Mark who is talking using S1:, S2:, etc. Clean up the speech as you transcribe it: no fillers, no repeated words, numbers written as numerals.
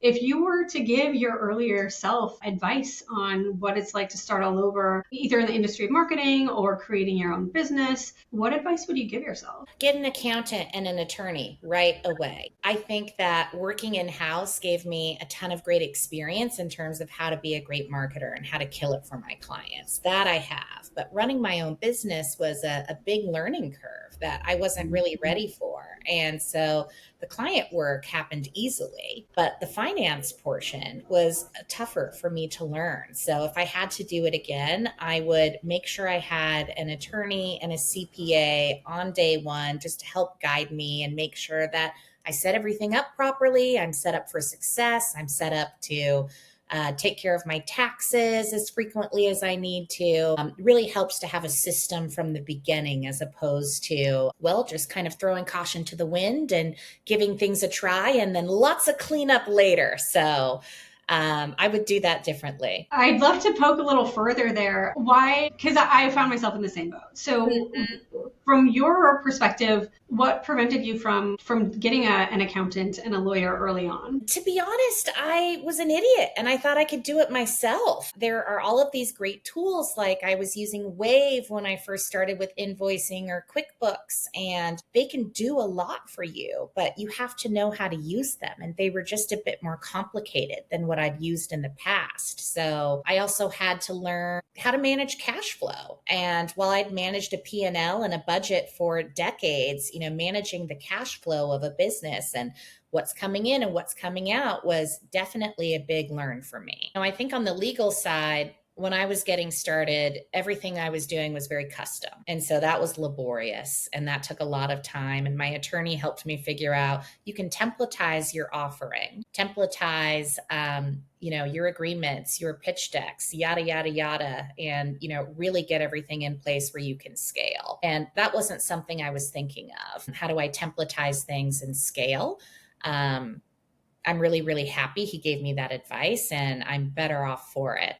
S1: If you were to give your earlier self advice on what it's like to start all over, either in the industry of marketing or creating your own business, what advice would you give yourself?
S2: Get an accountant and an attorney right away. I think that working in house gave me a ton of great experience in terms of how to be a great marketer and how to kill it for my clients. That I have. But running my own business was a big learning curve that I wasn't really ready for. And so the client work happened easily, but the finance portion was tougher for me to learn. So if I had to do it again, I would make sure I had an attorney and a CPA on day one just to help guide me and make sure that I set everything up properly. I'm set up for success. I'm set up to take care of my taxes as frequently as I need to. It really helps to have a system from the beginning as opposed to, well, just kind of throwing caution to the wind and giving things a try and then lots of cleanup later. So I would do that differently.
S1: I'd love to poke a little further there. Why? Because I found myself in the same boat. So, from your perspective, what prevented you from getting an accountant and a lawyer early on?
S2: To be honest, I was an idiot and I thought I could do it myself. There are all of these great tools, like I was using Wave when I first started with invoicing or QuickBooks, and they can do a lot for you, but you have to know how to use them. And they were just a bit more complicated than what I'd used in the past. So I also had to learn how to manage cash flow. And while I'd managed a P&L and L and a budget for decades, managing the cash flow of a business and what's coming in and what's coming out was definitely a big learn for me. Now, I think on the legal side, when I was getting started, everything I was doing was very custom. And so that was laborious and that took a lot of time. And my attorney helped me figure out you can templatize your offering, templatize, your agreements, your pitch decks, yada, yada, yada, and, really get everything in place where you can scale. And that wasn't something I was thinking of. How do I templatize things and scale? I'm really, really happy he gave me that advice and I'm better off for it.